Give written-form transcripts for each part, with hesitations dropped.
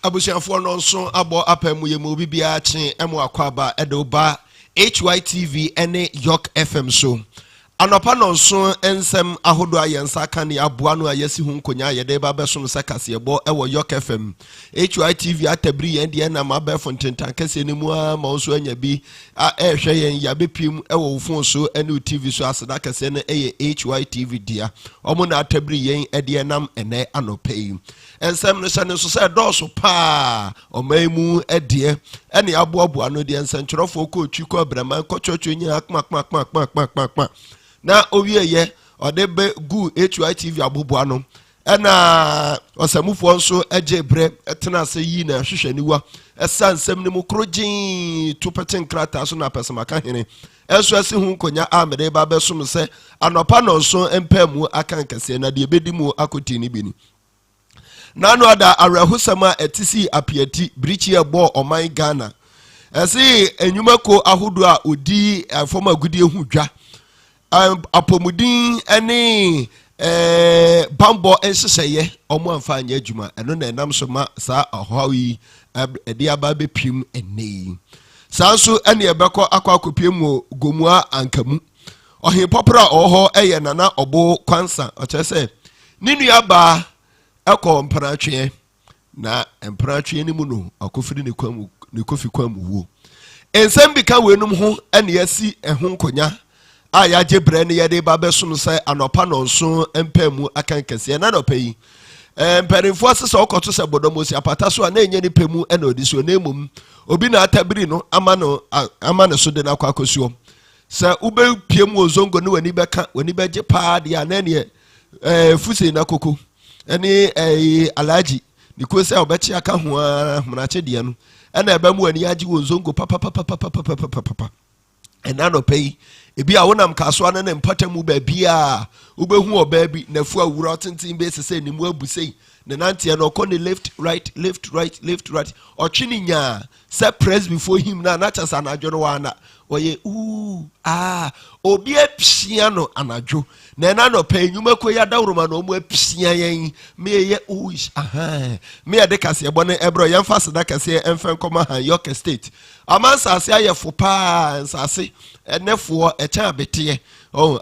abusianfo no nso abo apemu ye mu bibia chen emu akwaba edoba Hytvgh ene Yorke FM so anopa no nso ensem ahodo ayensa kan ya aboa no ayesi hu nkonya yede ba besom sekase ebo ewo Yorke FM Hytvgh atabri yen de na mabe fontentan kase ni mu ma nso anya bi ehwe yen ya bepim ewo fon so ene TV so aseda kase ne Hytvgh dia omo na atabri yen ede nam ene anopa yi ensem no se so se doso pa omaimu ede ene aboaboa no de ensentrofo ko twiko abrama ko chocho nya akmak na owie ye odebe gu Hytvgh aboboa no na osamufo nso ejebre etena se yi na hwehwaniwa esansem ne mukrogin tupeten krata so na pesamaka hene enso ase hu konya amede ba besom se anopa no nso empamu akankase na de bedimu akoti ni bini nanu ada arehusama etisi apiati brichi ebo oman Ghana ese enyumako ahodo a odi afoma gudi ehudwa apomudin ene bambo enseseye omo amfanya adwuma eno na enam so ma sa ahowi edi aba bepim ene sanso ene ebekọ akopiem gomua ankamu ohin popra oho eye nana obo kwansa ochese ninu aba ekọ mpratwe na mpratwe ni mu no akofiri ne kofi kwamu wo ensem bika wenum ho ene yasi ehun nkonya aya jebre ne yede ba besom se anopa no nso empamu akankase na no payi mperimfo asese okoto se bodomosi apata so na enye ni pemu ena odiso na emum obi na atabiri no amane so de na kwakosuo se ube piem ozongo ne wani beka wani beje pa de na ne fuse na koko ene alaji niko se obechi aka ho mnache de no ena ebamu wani agi ozongo papa ena no payi ebi a wonam kaso ana na mpatamu ba bia ubehu oba bi nafu awura tenten be sese ni mu abusei ne nantie no ko ne left right ochini nya se press before him na chasa anadwo no wana oye obi apsia no anadwo na no pa enyuma ko ya dawroma no mu apsia yen me ye me ya de kase ebo ne ebro yen fast da kase emfen koma han Yorke state amansa ase ayefo pa nsase enefo echa bete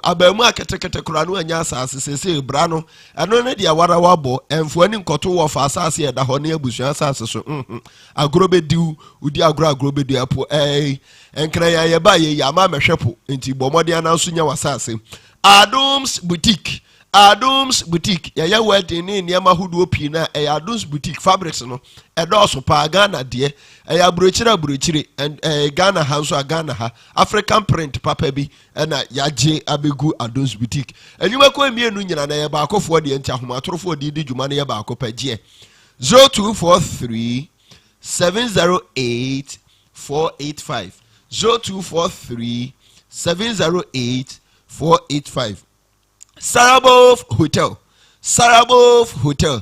abamu aketekete kura no anya asase sese bra no eno ne dia wara wabo emfo ani nkoto wo fa asase eda ho ne abusu asase so agrobediu udi agrobediu apo enkra ya ba ye ya ma mehwepo enti bomode ananso nya wasase Adams boutique ya wedding ni niama hudu opi na Adams boutique fabrics no edoso pa Ghana de ya brochire Ghana hanso Ghana ha African print papa bi na yaje abegu Adams boutique enyuma ko emienu nyina na ya ba akofo de ntia homa atorofo de di dwuma na ya ba akopagie 0243 708 485 0243 708 485 Sarabov Hotel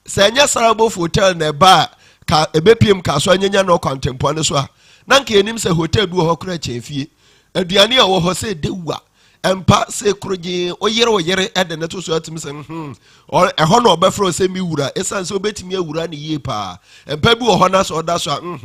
Sanya Sarabov Hotel ne ba ka ebepiem ka so anyanya no contempo ne so a na nka enim se hotel du ho kra chefie aduane a wo ho se dewa empa se kroje oyere ede ne to so atim se eho na obefro se mi wura esan se obetimi awura ne yie pa empa bi wo ho na so oda so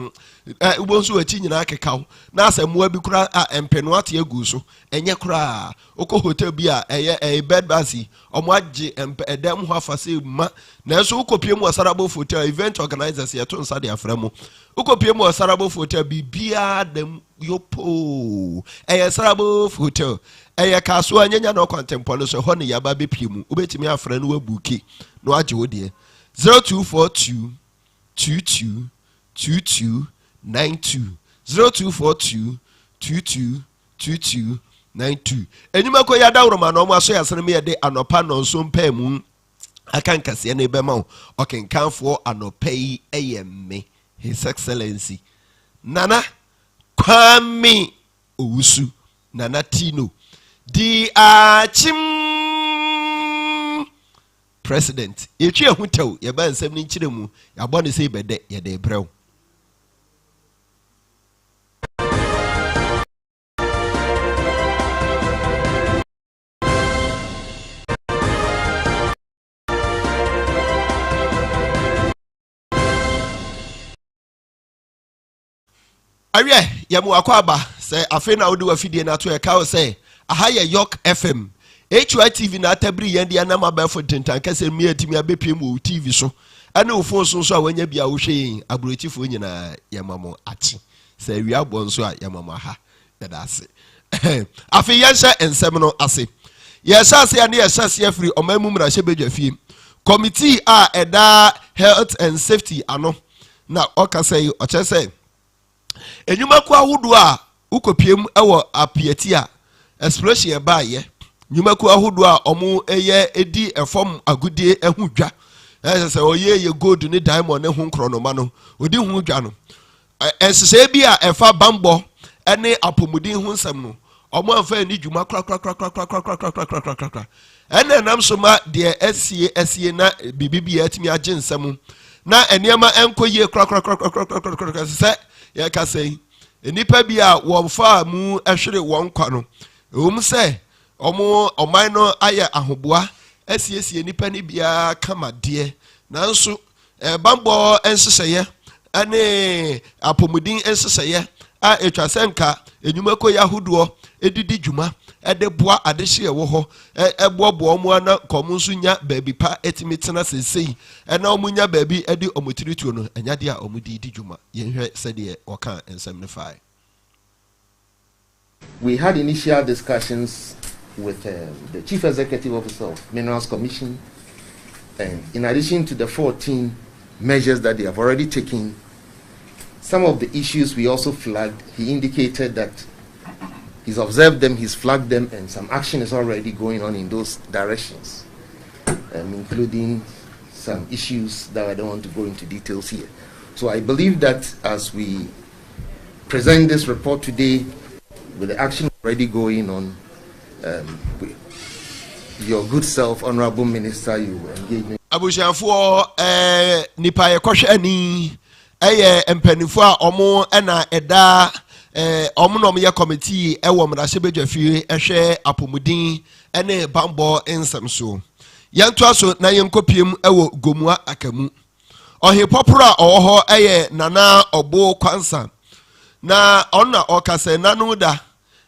ubo nso achi nyina akekaw na asemua bi kura empeno ate agu so enye kura oko hotel bi a eye bed basi omo age edem ho afase ma na so ukopiem Sarabov Hotel event organizers yeto nsa de aframo ukopiem Sarabov Hotel bibia dem yopo Sarabov Hotel kaso anyanya no contemporary so ho ne yaba bepiem ubetimi afra no wabuki no age wo de 0242 22 0242 22 enyuma ko ya dawroma no mo aso ya sene me yede anopa no nso mpamu akankase na ebema okenkanfo anopa yi eyemme His Excellency Nana Kwame Owusu Nana Tino di achim president etwi ehutaw ye ba nsem ni nkiremu ya bone sei bede ye de brew awie yamu akwaba say afi na wodi wafidie na to e ka say aha ye Yorke FM Hytvgh na atabri yende na mabafo tentan kase mi atimi abepiem wo TV so ana ofo so a wanya bia wo hwe abrochifo nyina yamamo achi say wi abon so a yamamo aha yada ase afi yenhye ensem no ase yesase ya ne yesase afri omamu mra hye bedwafie committee a eda health and safety ano na okasai ochese enyuma kwa hudu a ukopiem ewo apieti a explosion e ba ye nyuma kwa hudu a omu eye edi efom agudie ehudwa se oye ye gold ni diamond ne hu nkronoma no odi hu dwa no ensese bi a efa bambo ene apomudin hu nsem no omu anfa ni dwuma kra ene nam so ma de esie na bibibi atimi age nsem na eniema enkoye kra se ye ka sei enipa bi a wo fa mu ehwere won kwa no se omo oman no aye ahoboa asiesie nipa ni bia kama de nanso bambo enseseye ane apomudin enseseye a etwasenka enyuma koya hodoɔ edidi dwuma ede boa adehye wo ho ebobo omo ana komunsu nya baabi pa etimi tena sesei ena omo nya baabi edi omotirituo no anyade a omo di dwuma yenhwe sede oka ensem ne fai. We had initial discussions with the Chief Executive Officer of Minerals Commission, and in addition to the 14 measures that they have already taken, some of the issues we also flagged. He indicated that he's observed them, he's flagged them, and some action is already going on in those directions, including some issues that I don't want to go into details here. So I believe that as we present this report today, with the action already going on, your good self, Honorable Minister, you engage me. Abushanfo nipa ye kohwe ani empanifo a omo na eda omo no ye committee ewo mrahye bedwafie ehwe apomudin ene bambo ensem so yanto aso na yenkopiem ewo gomua akamu ohe popura oho nana obo kwansa na onna okase nanu da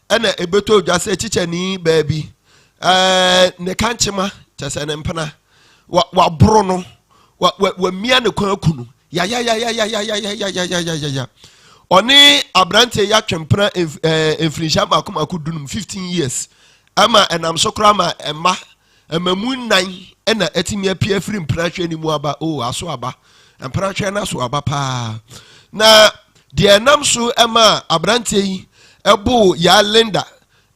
ena ebeto dwase chichani baabi ne kanchema chese ne mpana wa bro no wa mia ne kwakunu ya oni abrante ya twempena enfrinsha makomaku dunum 15 years ama enam sokra ma emamu nan ena atimi apia firi mpratwe ni mu aba aso aba mpratwe na so aba pa na de enam so ema abrante yi ebo ya Linda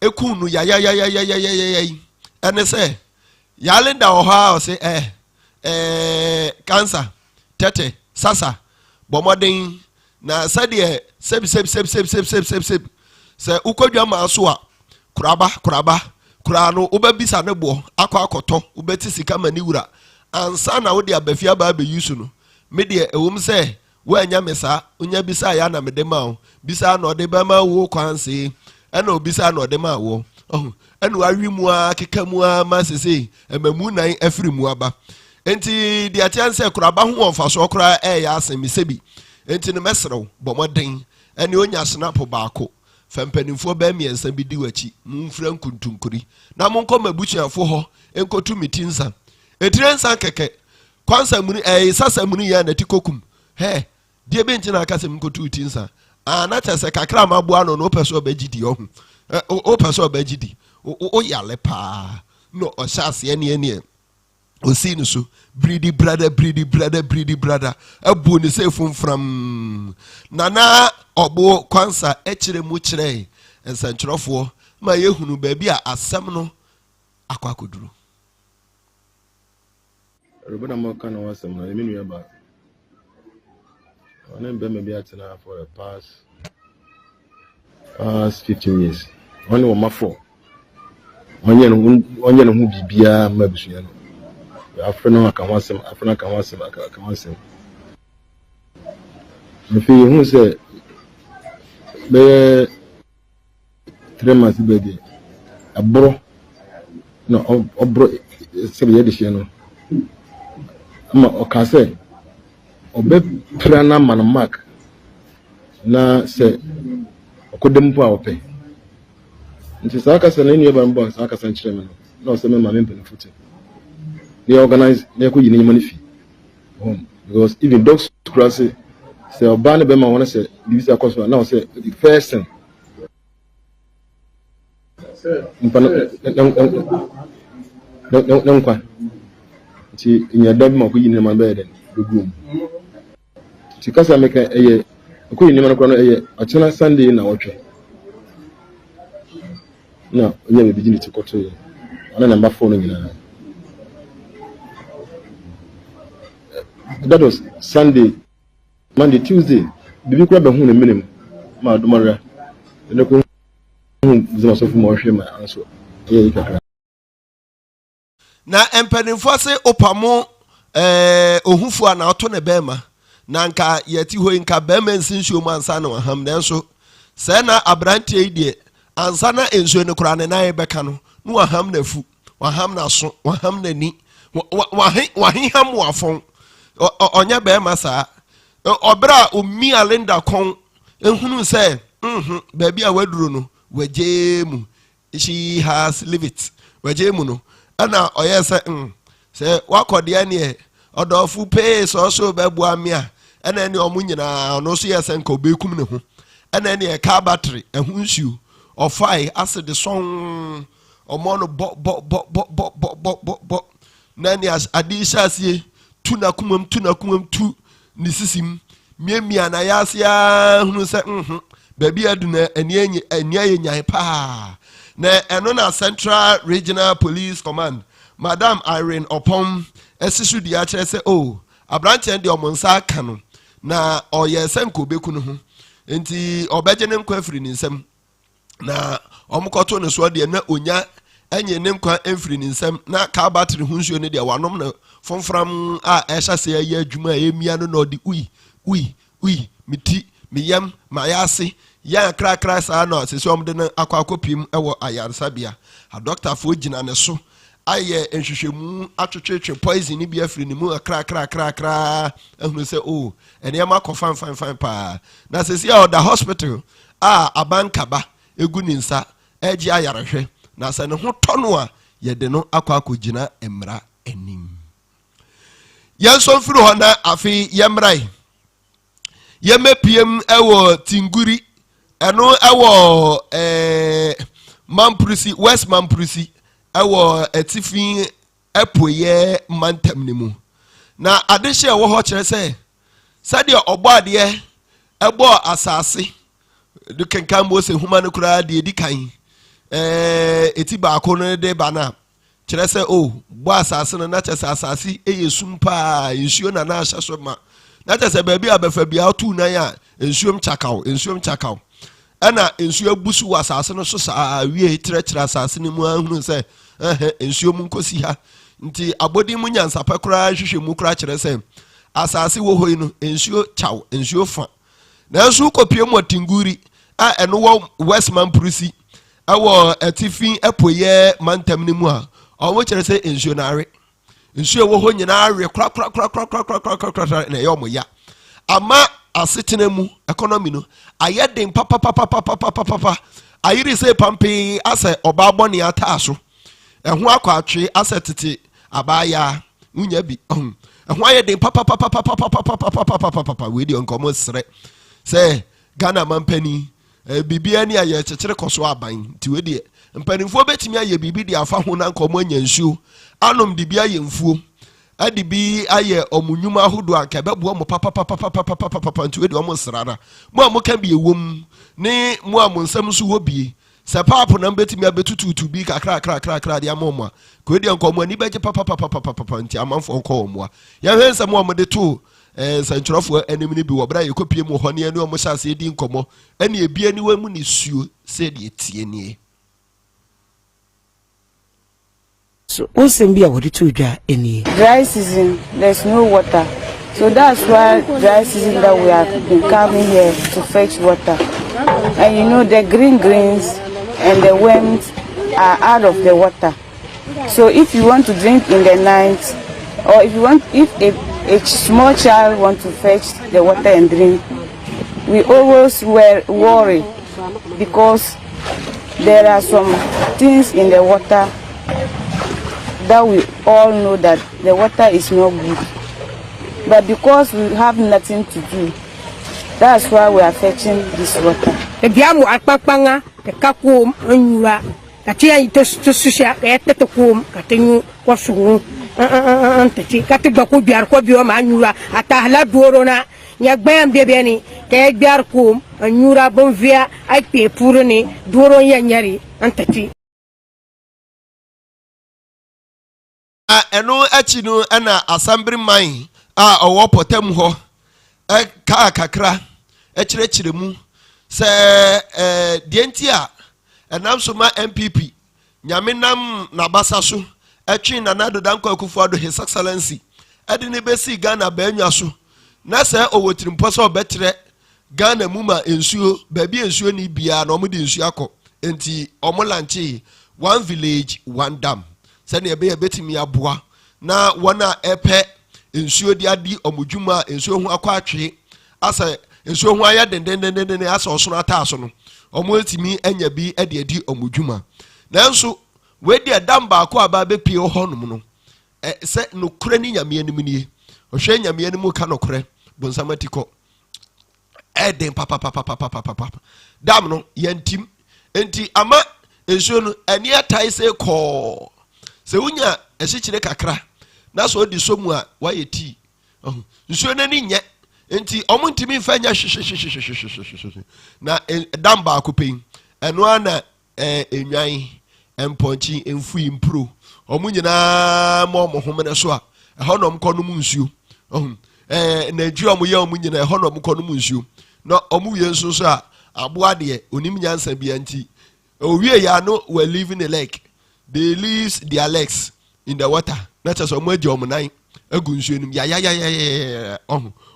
ekunu ya ene se ya Linda oha o se cancer tete sasa bomoden na sade seb se ukodwa ma so a kuraba no ubabisa ne bo akoto ubeti sika mani wura ansa na wo de abafia ba be yusu no me de ewum se wanya mesa onya bisa ya na mede ma wo bisa na ode ba ma wo kwanse ena obisa na ode ma wo enu awi mu a keka mu a ma sese emamu nan afiri mu aba enti de atianse kuraba ho onfa so kura ya asemi sebi enti ne mesrew bomoden ene onya snap baako fampanimfo ba miensa bi di wachi mumfra nkuntunkuri na monko mabuchiafo ho enkotu mitinsa etirensa keke kwansa muni sasa muni ya na tikokum he die be ntina aka se mkotu tinsa na chese kakra mabua no peso obagidi ohun o peso obagidi o yale pa no o chase ene osinu so breedy brother abu ni se fumfram nana obo kwansa ekire mu kire ensantrofo ma yehunu ba bi a asem no akwakoduru Robert Amoka no wasem na emi nua ba onem be me bi atena for the past 15 years only one mafo onye no hu bibia mabusua no afena akamwasem mefi hu se be 3 months bege abro no obro se be yedihye no ama okase obe prana man mark na se okodem po a ope nti saa kasa na nua ba mbo saa kasa nkyerɛ me no na ɔsɛ me ma me mpani fote they organize na ko yini nyama ne fi home because even dogs cross say oba ne be ma wona say divisa koso na ɔsɛ the first thing mpano na nkwa nti nya dab ma ko yini nyama be den dogum nti kasa me ka eye ko yini nyama no no eye achena Sunday na wotwe na onye be bigini tikoto ye ana number 4 no nyina. That was Sunday, Monday, Tuesday. Bibi kura be hu ne minim ma domara. Ne ko hu zama so fu mo hwe ma anso. Ye kakra. Na empanimfo se opamo ohufu ana oto ne bema na nka yeti ho nka bema nsinsuo mu ansa na waham na nso se na abrantie die ansa na ensuo ne kura ne nan beka no no waham na fu waham na so waham na ni wahiham wafon onya bema sa obra omi alenda kon ehunu se baby a waduro no wajemu she has live it wajemu no ana oyese se wakode ne odofu pay so bebu amia ana ne omunyina no so yese nka obekum ne ho ana ne car battery ehunsu ofai acid song omono bo na ne adisha sie tuna kumam tu ni sisim miemia na yasia hunu se baby aduna eniye nyan pa na eno na Central Regional Police Command Madam Irene Opom esisu dia kire se abranche ndi omonsa aka no na oyese nko beku no ho enti obeje ne nkwa afiri ni nsam na omukoto ne so de na onya enye ne nkwa afiri ni nsam na ka battery hunsuo ne de wanom na fomfram a ehya se ya adwuma emia no na odi ui miti miyam mayase ya krakra sa na se so omde na akwakopim ewo ayarsabia a doctor fo gina ne so aye enhwehwemu atwetwetwe poison ni bia firi ni mu krakra ehunu se ene ma ko fan pa na se sia oda hospital abankaba egu ni nsa eji ayarehwe na se ne ho tono a ye de no akwakogina emra anim yenso mfiri ho na afi yemrai yemepiem ewo tinguri eno ewo Mamprisi West Mamprisi ewo etifin epoye mantam ni mu na adehye ewo ho kire se sade obade ebo asase du kenkan mo se huma no kura de edikan eti ba ko no de bana kire se bo asase no na chese asase eyesum pa ensuo na na ahye so ma na chese ba bi abefa bia otu nan a ensuom chakaw ana ensuo busu wa asase no so sa wie tire asase ni mu ahunu se ensuo mu nkosi ha nti abodi mu nyansa pa kura hwehwe mu kura kire se asase wo hoi no ensuo chaw ensuo fa na ensuo kopie mu tinguri a eno wo West Mamprisi awo etifin epoye mantam ni mu a owo kire se ensuo na are ensuo wo ho nyina are kra na yo mo ya ama asetena mu economy no ayeden papa ayiri se pampe ase obaboni ataso eho akwatwe ase tete abaya unya bi eho ayeden papa we di onkomo sre se Ghana mampani bibia ni aye chekere koso aban ti we di mpanimfo betimi aye bibi di afa ho na nkomo anyansuo anom di bia ye mfuo adi bi aye omunyuma ahodo anka bebo mo papa nti we di omo srara mo amoka bi ewom ne mo amonsam so hobie se papo na betimi abetututu bi kakra dia mo ko di nkomo ani beje papa nti amanfo nko mo ya hwensa mo mo de to sanchurofo enim ni bi wo bra ye kopie mo hone anu omo hyase edi nkomo ene ebie ni wa mu ni suo se de tie nie. So, what's in be able to do any dry season? There's no water, so that's why dry season that we have been coming here to fetch water. And you know the greens and the worms are out of the water. So if you want to drink in the night, or if a small child want to fetch the water and drink, we always worry because there are some things in the water that we all know that the water is not good. But because we have nothing to do, that's why we are fetching this water. The diamu alpapanga, the kakum, unua, the tia to susha, the tokum, Katinu, Wasu, Katibaku, Biarcobio, Manua, Atahla Dorona, Yagbam Bebeni, Kegbiarcum, Anura Bonvia, I pay Purani, Doro Yanyari, and Tati. Eno achinu ana assembly mine owo potem ho ka kakra echirechire mu se die nti a enam so ma MPP nyame nam na basa so etwe na nado danko akufo ado his excellency ade ne besi Ghana ba anwa so na se owotirimpo so obetre Ghana mu ma ensuo ba bi ensuo ni bia na omudi ensuo akọ enti omolanche one village one dam sani ebe betimi aboa na wana epe ensuo di adi omudwuma ensuo hu akọ atwe asa ensuo hu aya dendendenden asa osono ataaso no omo etimi anya bi ade adi omudwuma nanso we di adam ba akọ aba be pie honum no se no kure ni nyame anim nie ohwe nyame anim ka no kure bonsamatiko eden papa dam no yantim enti ama ensuo no ani atai se ko se unya ehikire kakra na so di somu a waye ti nsuo na ni nye enti omuntimi mfanya na damba akopin eno ana enwan emponchi emfu impro omunyina mo homene so a ehonom konom nsuo na dju omuye omunyina ehonom konom nsuo na omuye nso so a aboa de onim nyansa bia nti owie ya no we living a lake. They leave their legs in the water. Not as a mojo omunai. A gunshun ya.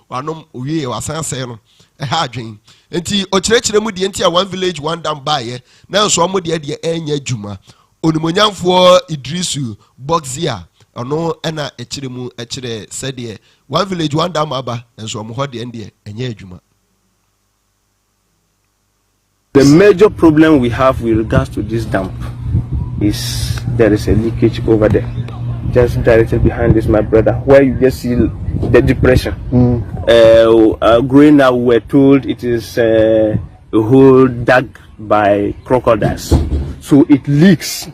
Wanom we wasan seno. A hard dream. Enti ochrechere mu de ntia one village one dam by. Now so mo de enye juma. Onimonyam for Idrisu Boxia. Ono ena echire mu echire said one village one dam aba and so mo ho de enye juma. The major problem we have with regards to this dump is there is a leakage over there, just directly behind this, my brother, where you just see the depression. Growing up, we're told it is a hole dug by crocodiles, so it leaks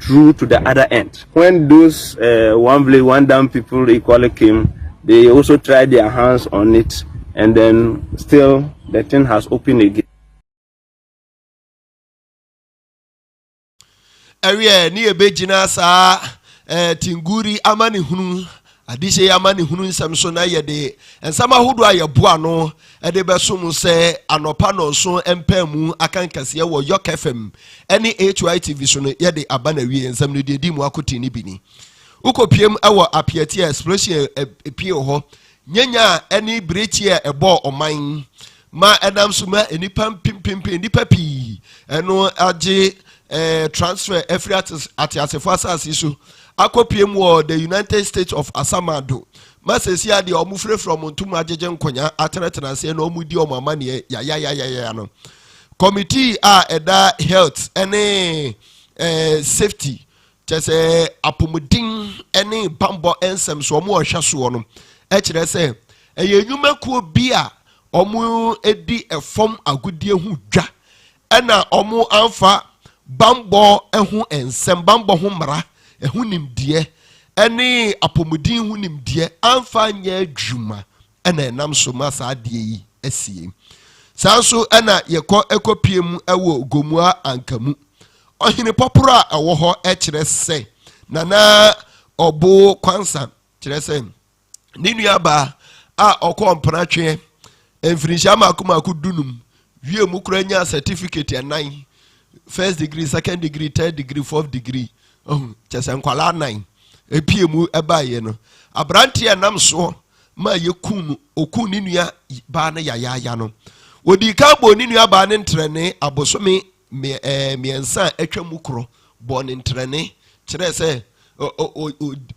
through to the other end. When those one village one dam people equally came, they also tried their hands on it, and then still the thing has opened again. Ewe ni ebejina sa tinguri amani hunu adise amani hunu nsam so na yede ensama hudu ayeboa no ede besum se anopa no so empamu akankase wo Yorke FM eni Hytvgh so no yede abana wie ensam no de mu akoti ni bini ukopiem ewo apieti explosion epie ho nyanya eni breachie ebo oman ma edam so ma enipa pimpimpi enipa pi eno age transfer every atiasefo asase so akopiem wo the United States of Asamado masesi ade omufre from ntum ajeje nkonya atretenase na omudi omamane ya no committee eda health ene safety chese apomudin ene bambo ensem so omo ohwa so no e kire se eyenwumakuo bia omo edi efom agudie hu dwa ena omo amfa bambo ehu ensem bambo hu mara ehu nimdie ene apomudin hu nimdie amfa nya adwuma ena enam so masa adie yi asie sanso ena yekọ ekopiem ewo gomua ankamu ohine popura ewo ho ekire se nana obo kwansa kire se ninu aba okọ mpratwe enfrinja makuma akudunum wie mu kura nya certificate anan first degree, second degree, third degree, fourth degree. Just enkwala 9. Epiemu ebaye no. Abranti enam so ma yekunu okun ni nua ba na ya no. Odi ka bo ni nua ba ne ntrene abosome miensa atwa mu kro bo ne ntrene kire se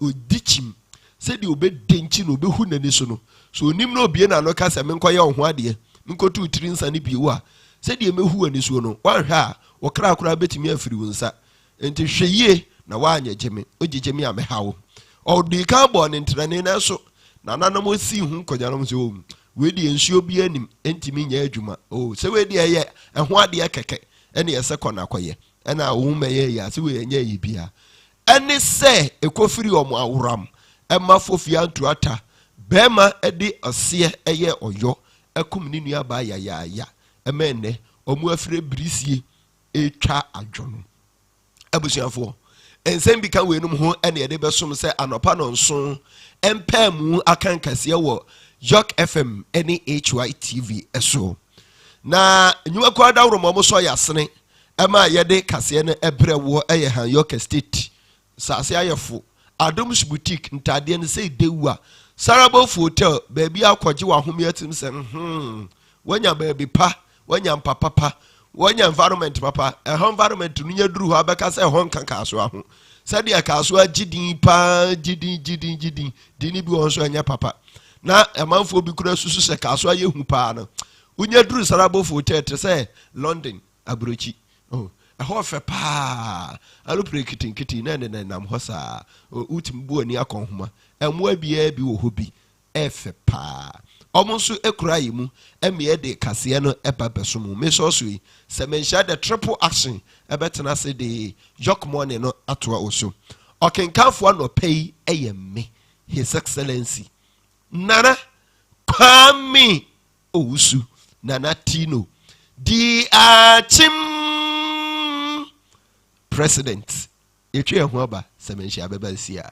odichim se di obedinchi no obehu nani so no. So onim no obie na no ka se menkoye ho ade. nkotu tiri nsa ne biwu a sɛ die mehu ani so no wanhwɛ a wɔkra akora betimi afiri wo nsa enti hwɛyie na waanyɛ gyeme ogyegyeme a mehawo ɔdi ka bɔ ne ntrane na so nananom osi hu nkɔgyanom so we di nsuo bi anim entimi nya adwuma sɛ we di ɛyɛ ɛho ade kɛkɛ ɛne ɛsɛ kɔ na kɔyɛ ɛna wo mɛyɛ yɛ sɛ we nya yi bia ɛne sɛ ekofiri ɔmo aworam ɛma fofia ntuata bɛma ɛde ɔseɛ ɛyɛ ɔyɔ ɛkum ne nua ba ya ɛmɛnɛ ɔmo afire brisie etwa adwono abusuafo ensɛm bi ka we num ho ɛne ɛde bɛsom sɛ anopa no nso ɛmpɛmu akan kɛseɛ wɔ Yorke FM ɛne Hytvgh ɛso na nyuma kwa dawro mo so yasene ɛma yɛde kaseɛ no ɛbrɛ wo ɛyɛ han Yorke state sase ayɛfo Adom's boutique ntadeɛ no sɛ dewa Sarabofo hotel baabi akɔgye wa home atim sɛ wanya baabi pa wanya papa wanya environment papa environment no nya duru ho abɛka sɛ ho nka kaaso aho sɛdeɛ kaaso agidin pa gidin dini bi won so anya papa na amanfo bi kura susu sɛ kaaso ayɛ hu pa no unya duru Sarabofo hotel te sɛ London abrochi ɛhɔ fɛ pa alopre kitinkiti na ne nam hɔ saa utim bu ani akɔnhoma ɛmoa bia bi wɔ hɔ bi ɛfɛ pa ɔmo nso ekura yi mu ɛmɛ de kaseɛ no ɛba bɛso mu me so yi sɛ menhyia the triple action ɛbɛtena se de Yorke morning no atoa oso ɔkenkanfo anɔpɛ yi ɛyɛ me his excellency Nana Kwame Owusu Nana Tino di achim president etwe ho aba sɛ menhyia bɛba sia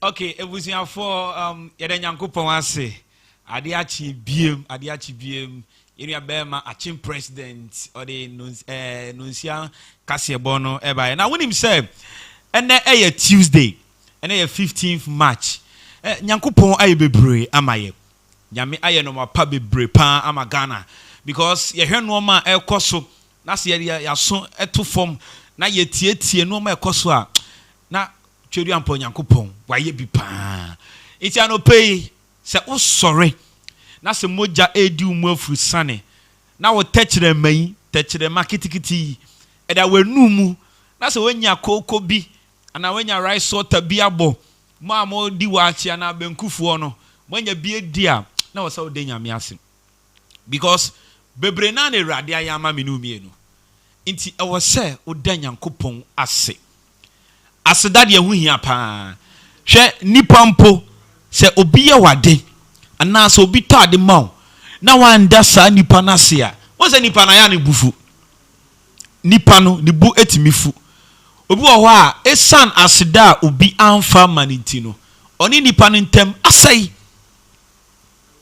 Okay, it was here for Yadanyankupon ase. Adiachi BM, Iria Bema, a chim president or the Nuncia Casiabono Eba. Now when him say, and then a Tuesday, and a 15th March, Nyankupon Ayebebre amaye. Yami aye no ma pabe bre pa amagana because ye hwe no ma ekoso na se ya so eto form na ye tie no ma ekoso a na twedu ampo Nyankopon waye bi pa iti anope se wo sore na se moja edi umu afuru sane na wo techre man techre makitikiti eda wanumu na se wanya koko bi ana wanya rice water bi abo ma mo di wachi ana benkufuo no wanya bi edia na wasa wo denya me ase because bebre na ne rade ayama me no mienu nti e wo se wo denya Nyankopon ase asedade ehu hia pa hwe nipa mpo se obi ye wade ana se obi tade maw na wanda sa nipa na se a wo se nipa na ya ne bufu nipa no ne bu etimifu obi wo ho a esan aseda obi anfa maniti no oni nipa no ntem asai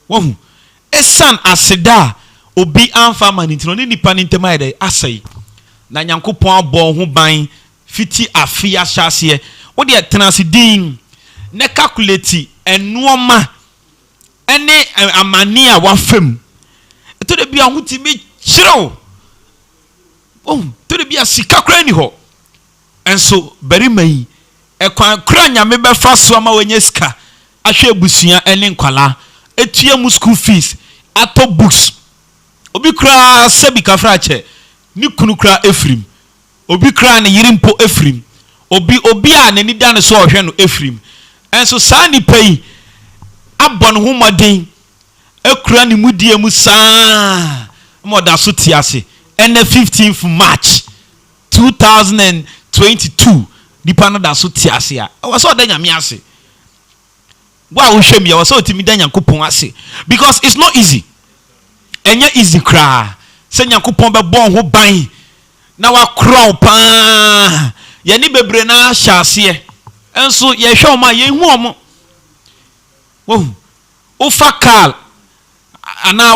wohu esan aseda obi anfa maniti no ni nipa no ntem ayede asai na Nyankopon abɔ ho ban fiti afia hyase wo de transidin ne calculate enuoma ene amane a wafam to de bia ho ti me kyerɛw to de bia sika kra ni ho enso bari mai ekwan kra nyame befa so ama wanya sika ahwe busua ene nkwala etua mu school fees ato books obi kra sabi kafra che ni kunu kra efrim obi kra ne yirimpo efrim obi a nani dan so ohwe no efrim enso saa ni pay abon ho moden ekura ne mudie mu saa mo da so tiase ene 15th March 2022 dipa no da so tiase a wo so da nyame ase wa wo hwem ya wo so timi da Nyankopon ase because it's not easy enya easy kra se Nyankopon be bon ho ban na wa crow pa ye ni bebre na hyase enso ye hwe o ma ye hu o mo wo ufa kal ana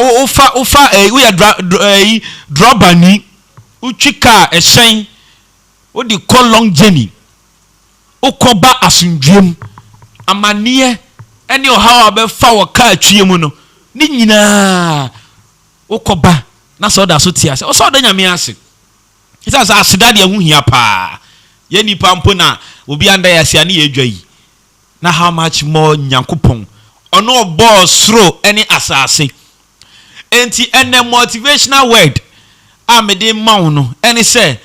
ufa we dropper ni utwika ehyen o di call long journey ukoba asundwem amanie ene o ha wa be fa wo ka atwie mu no ni nyina ukoba na so da so tiase o so da nyame ase isa sa asida de hu hia pa ye nipa mpo na obi anda ya sia ne ye dwai na how much more nyankopon ono boss ro any asase enti ene motivational word amede mawo no ene say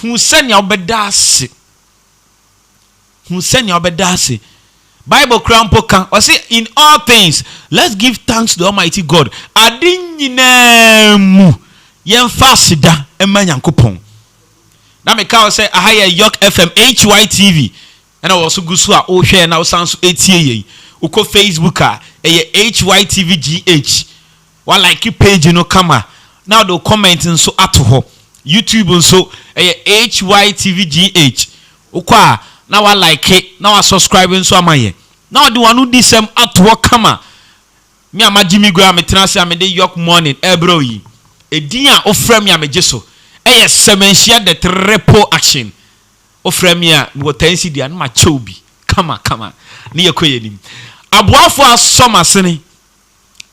hu senya obedase Bible crampo kan or say in all things let's give thanks to the Almighty God adinina mu yemfa sida ema nyankopon na me ka say ahaya Yorke FM Hytvgh and I was gusu a o hwe na o sanso etie yi uko Facebook a Hytvgh wa like page no kama now the comment nso ato ho YouTube nso Hytvgh uko a na wa like na wa subscribe nso amaye now the one who disem ato ho kama me amagimi go am tenase am de Yorke morning ebro yi edin a ofra me amejeso semenshia the triple action ofra me a wo tansi dia na ma chobi kama ne yekoye nim aboafo asomasene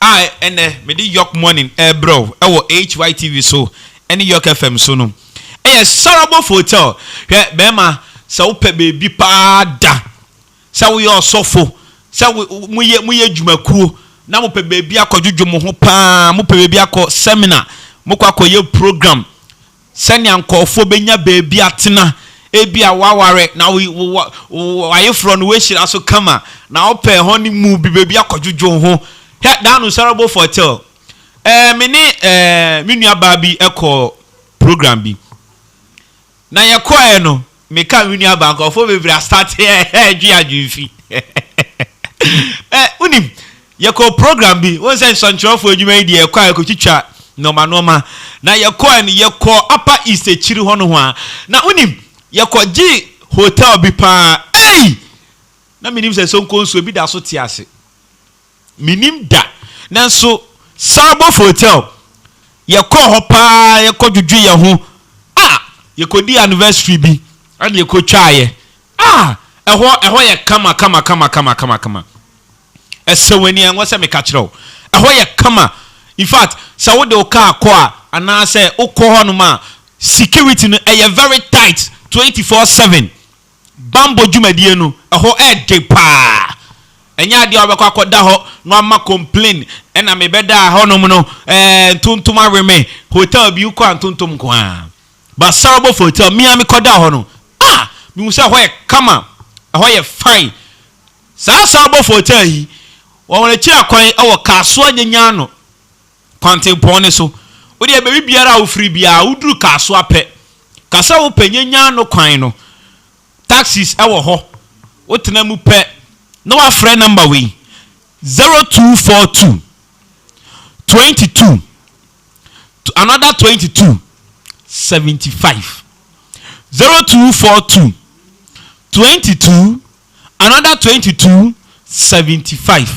I ene me di Yorke morning bro ewo Hytvgh so ene Yorke FM so no sarabo hotel hwe bema sa wo pe bebi pa da sa wo yo sofo sa mu ye dwumakuo na mo pe bebi akodwodwo mo ho pa mo pe bebi akọ seminar mo kwa akoye program senya nkofo benya bebi atena ebi a waware na waye from we shira so kama na ope honey mu bi bebi akodwodwo ho he danu sarabo hotel me ni minua babi eko program bi na ye koe no me ka minua ba nkofo bebi start here dwi adwufi unim ye ko program bi won say sontrofo adwuma yi de kwa ko twitwa noma na ye ko ni ye ko upper east echiri hono ho a na unim ye ko gi hotel bi pa na minim say sonko nso bi da so tiase minim da na so sarabo hotel ye ko ho pa ye ko dwudwu ye ho ye ko di anniversary bi and ye ko twaye eho ye kama esewani an wose me ka kire o eho ye kama in fact sa wo de o ka akọ ana say ukọ hono ma security no very tight 24/7 bambo dwumadie no eho de pa enya de obekọ akoda ho no ama complain ena me beda hono no tuntum areme hotel bi ukọ antuntum ko a ba sarabo hotel mi am koda ho no mi musa ho ye kama eho ye fine sa sarabo hotel yi won chi akwan ewo kaso anyanya no kwantempon so wo de bebi biara wo free bia wo duru kaso apɛ kasa wo panyanya no kwan no taxis ewo ho wo tena mu pɛ no wa frɛ number we 0242 22 another 22 75 0242 22 another 22 75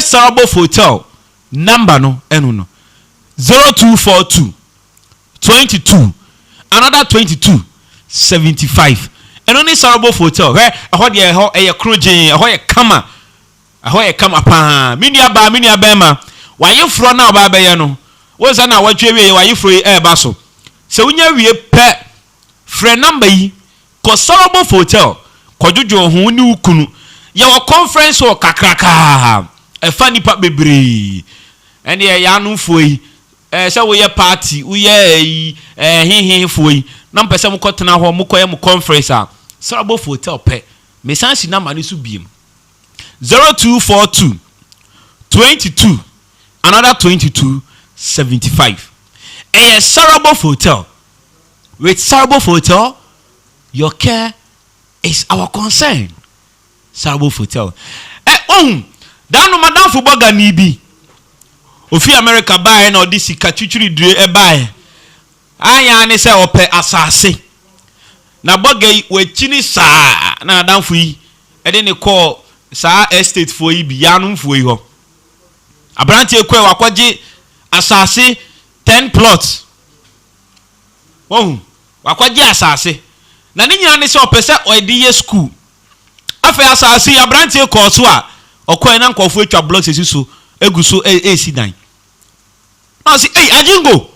sarabo hotel number no enu no 0242 22 another 22 75 eno ni sarabo hotel aho de eho krojen aho ye kama pa minia ba ma waye fro na ba ye no wo za na watwe wie waye fro ba so se unya wie pe frɛ number yi ko sarabo hotel kodwodwo ho ni ukunu ye wo conference o kakraka efa nipa bebre ene ye yanu foi se wo ye party wo ye hihi foi na mpese mo kotena ho mo koye mo conference a sarabo hotel pe me sansi na mani so biem 0242 22 another 22 75 sarabo hotel. With sarabo hotel your care is our concern. Sarabo hotel dano madam fuboga ni bi ofi America buy na odisi ka chuchuri dure buy anya ne se ope asase na bogey we chini saa na adamfo yi e de ne call saa estate fo yi bi yanum fo yi ho abrante ekwe wakwaje asase 10 plots wakwaje asase na ne nyina ne se opese oidi ye school afa asase abrante ekọ so a okọ na nkofo etwa blocks esi so eguso esi dan na si ajingo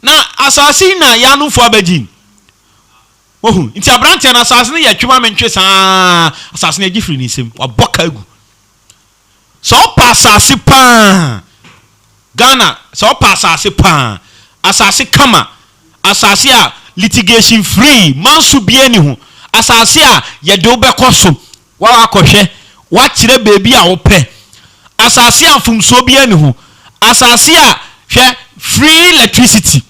na asase na yanum fo abagin nti abrante na asase ne ye twema mentwe saa asase ne gifiri ni sem waboka egu so pasase pa Ghana so pasase pa asase kama asase a litigation free mansu bia ni ho asase a ye de obekọ wa akọhwe wa kire beebi a wo pẹ asase a fumso bia ni ho asase a hwe free electricity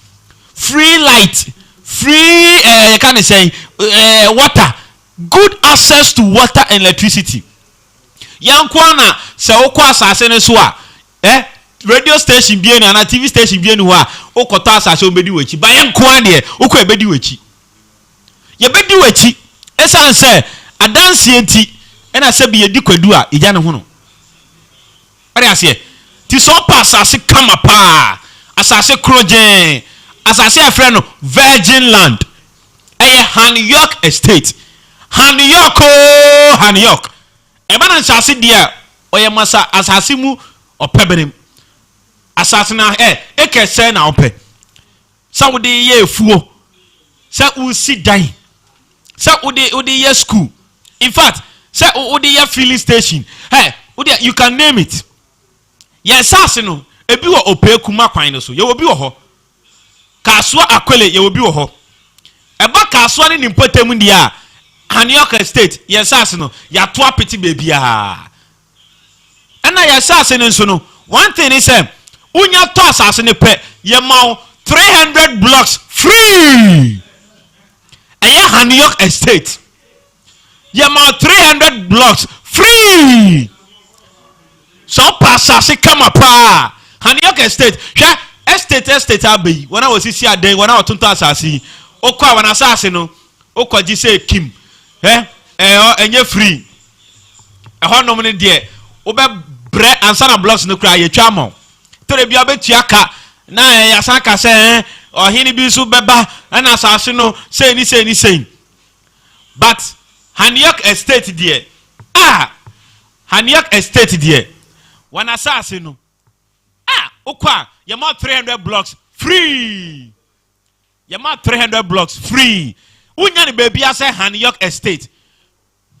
free light free can I say water good access to water and electricity yankwana se okọ asase ne so a radio station bia ni na TV station bia ni ho a okọtọ asase obedi wechi ba yankwa de okọ ebedi wechi ye bedi wechi esan se adanse enti ena se bi yedi kwadu a eja ne ho no are ase ti so pa asase kama pa asase krojen asase afre no virgin land Hytvgh estate Hytvgh e ba na asase dia oye masa asase mu opebenem asase na ekese na ope sa wo de ye efuo sa usi dan sa wo de ye school in fact sa wo de ye filling station you can name it yes asase no ebi wo opekuma kwan no so ye wo bi wo ho kaswa akwele ye wo bi wo ho eba kaswa ne nimpotem dia Hytvgh estate yes asase no ya to apeti bebia ana yes asase no so no one thing is unya to asase ne pe ye ma 300 blocks free Hytvgh estate ye ma 300 blocks free so pasase kama pa Hytvgh estate hwe estate abai wana wasisi aden wana otonto asase okwa wana asase no okwaji se kim enye free honom ne de obe bre ansana blocks no kra ye twama tore bia betua ka na yasan ka se ohini bi su beba na asase no say ni but Hytvgh estate there Hytvgh estate there wana asase no okwa ye ma 300 blocks free ye ma 300 blocks free unya ni baby ase Hytvgh estate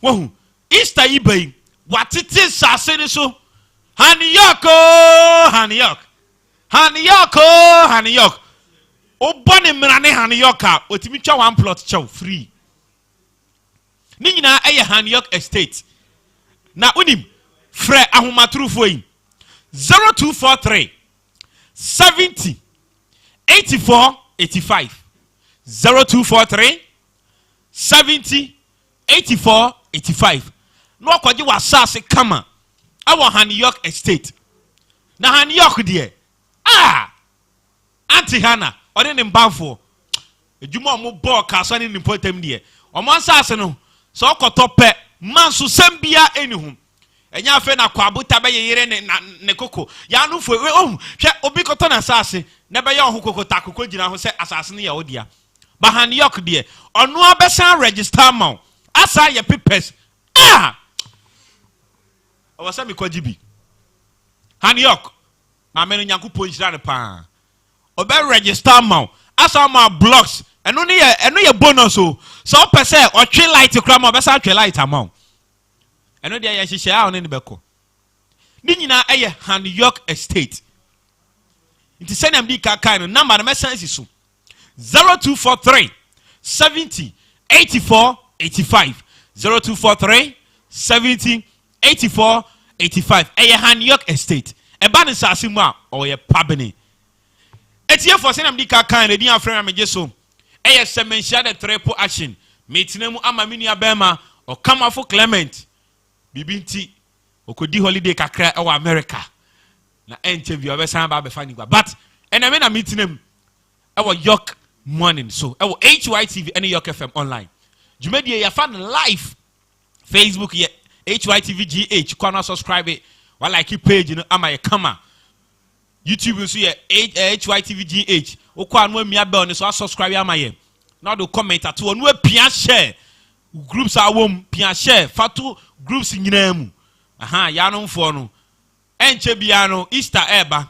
wohu Easter ibai watete sase ni so Hytvgh obone mrane Hytvgh a otimi twa one plot chow free ni nyina Hytvgh estate na unim frɛ ahomaturufo yi 0243 70 84 85 0243 70 84 85 no akwaji wasase kama awo Hytvgh estate na Hytvgh de anti hana ode ne mbamfo ejuma mo ball kaso ne nimpotem de omo asase no so okotope manso sambia enihum enya afa na kwabuta be yeyere ne koko ya no fo hwe obi koto na asase na be ye ho kokota kokko gina ho se asase ne ya odia ba Hytvgh de ono abesan register ma asa ye papers awasa mi kwajibi Hytvgh ma meno nyankopon hira ne pa obe register ma asa ma blocks eno ye bonus so pese o twe light kra ma obesa twe light amount eno dia ye hihye a one ne beko ni nyina eye Hytvgh estate nti sene am di ka kan no number na message so 0243 70 84 85 0243 70 84 85 eye Hytvgh estate eba ne sase mu a o ye pabene etie for sene am di ka kan na di afrɛ am gye so eye semenhia the triple action metinemu ama menua bema Okamafo Clement bibinti okodi holiday kakra ewa America na interview obesan ba be fani gba but eneme na metinemu ewa Yorke morning. So Hytvgh and Yorke FM online. Jumedi ya fan live Facebook ye Hytvgh. Kwana subscribe it. While like page you know ama ye kama. YouTube so ye Hytvgh. Okwa anwe mi abel ni so subscribe ama ye. Now do comment at one we pia share. Groups are wom pia share. Fatu groups nyina mu. Aha ya no mfo no. Enche bia no Easter eba.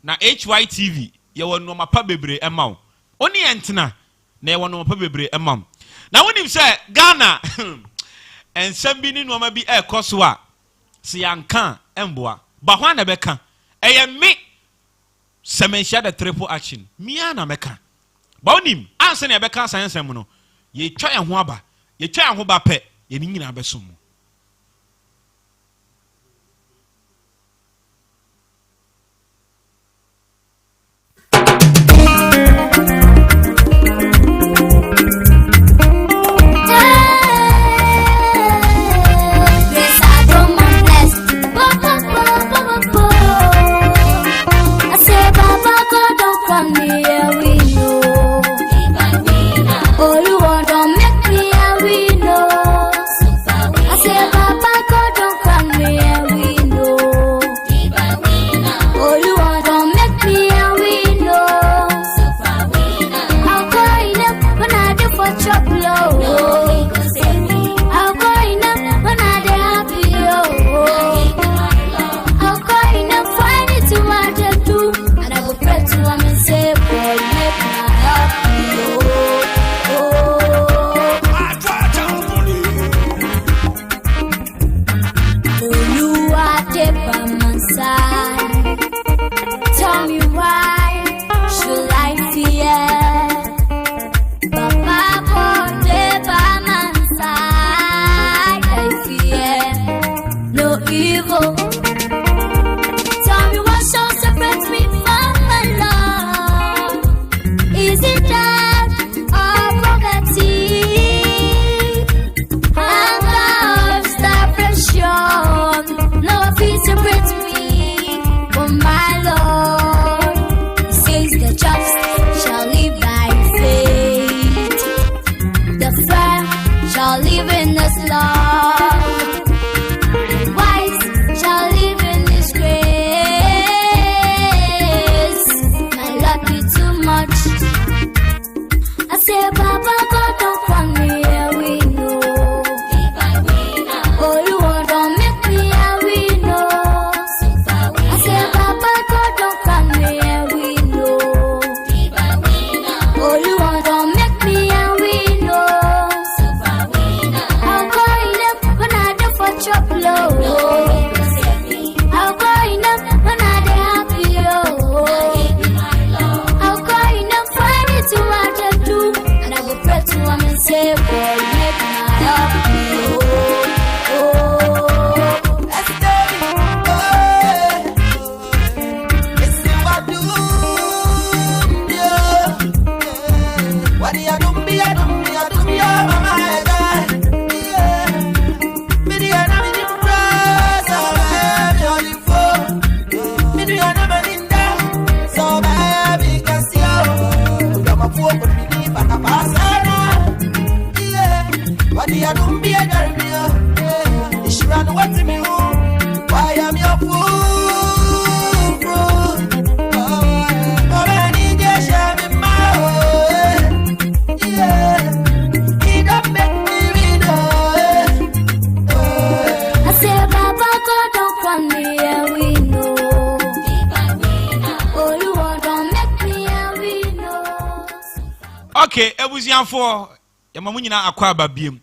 Na Hytvgh ye won no mapa bebre ema wo. Oni entena na ye won no mapa bebre ema wo. Na wonim say Ghana ensem bi ni no ma bi ekoso a se yanka emboa. Ba hwan na beka? Eye me semenhia the triple action. Mia na meka. Ba wonim anse na beka san ensem no. Ye twa ye ho aba. Ye twa ye ho ba pe. Ye ni nyina beso mu. Okay, ebuzianfo yamamu nyina akwa ababiem.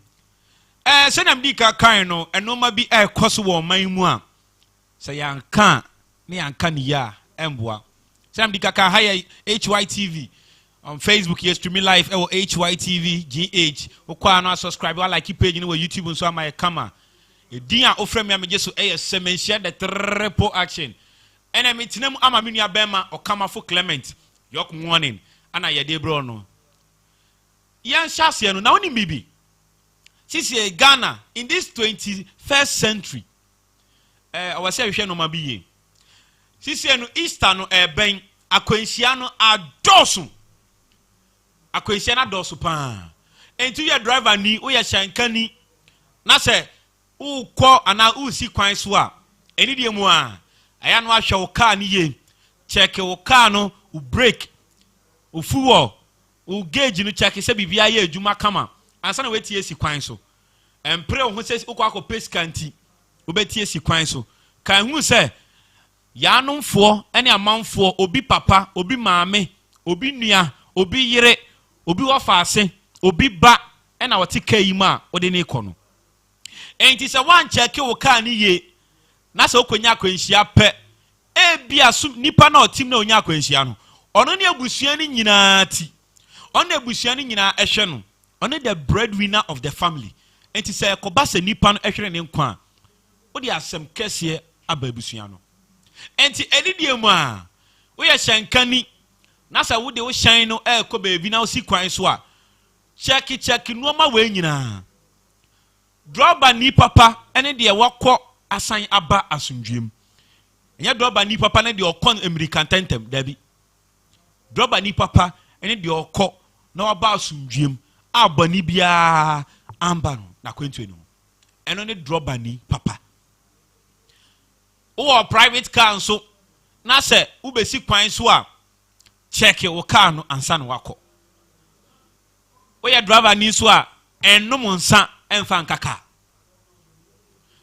Se na mdika kan no enoma bi ekoso wo man mu a se yanka ne yanka ne ya emboa. Se na mdika kan ha Hytvgh on Facebook yes streaming live Hytvgh GH. Okwa no subscribe or like page ni wo YouTube so am kama. Edin a ofrem ya meje so semenhia the triple action. Ena metinam ama menua bema Okamafo Clement. Yorke warning ana yede bro no. Yan shase no na woni bibi. Sisi Ghana in this 21st century. I was saying no mabiye. Sisi no Easter no ben akwanhia no adoso. akwanhyia na dɔso paa enti yɛ driver ni woyɛ hyɛnka ni na sɛ wokɔ anaa wosi kwan so a ɛni deɛ mu a ɛyɛ no ahwɛ wo car ni ye check wo car no wo brake wo fuel wo gauge no check sɛ bibia yɛ adwuma kama ansa na wetie si kwan so ɛmpere wo ho sɛ wokɔ akɔ pesika nti wobɛtie si kwan so kan hu sɛ yaanomfoɔ ɛne amanfoɔ obi papa obi maame obi nua obi yere obi wɔfaase obi ba ɛna wɔte kaa yi mu a wɔde ne kɔ no enti sɛ woankyɛke wo kaa ne ye na sɛ wokɔnya akwanhyia pɛ ebia nipa na ɔtim na onya akwanhyia no ɔno ne abusua no nyinaa ti ɔno ne abusua no nyinaa ɛhwɛ no ɔno the breadwinner of the family enti sɛ ɛkɔba sɛ nipa no ɛhwere ne nkwa a wode asɛm kɛseɛ aba abusua no enti ɛni deɛ mu a woyɛ hyɛnkani na sɛ wode wo hyɛn no ɛkɔ baabi na wosi kwan so a kyɛke nneɛma wei nyinaa drɔba ni papa ɛne deɛ wakɔ asan aba asomdwem ɛnyɛ drɔba ni papa ne deɛ ɔkɔ American tɛntɛm dabi drɔba ni papa ɛne deɛ ɔkɔ na waba asomdwem a bɔne biara amba no na kwantuo no ɛno ne drɔba ni papa wowɔ private car nso na sɛ wobɛsi kwan so a check wo car no ansa no wakɔ woyɛ driver ni so a ɛnom nsa ɛmfa nkaka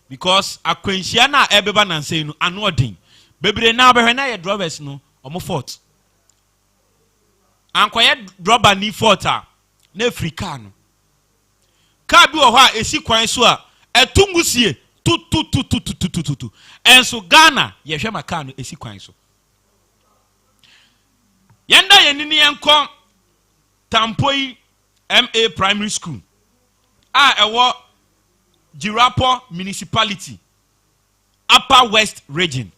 because akwanhyia na ɛbɛba nansɛn no ano ɔden bebree na bɛhwɛ na yɛ drivers no ɔmo fault ankɔyɛ driver ni fault a na efiri car no car bi wɔ hɔ a esi kwan so a ɛtu ngusie tutututututututu ɛnso Ghana yɛhwɛ ma car no esi kwan so yɛnda yɛn ni yɛnkɔ Tampoi MA Primary School a ɛwɔ Jirapo Municipality Upper West Region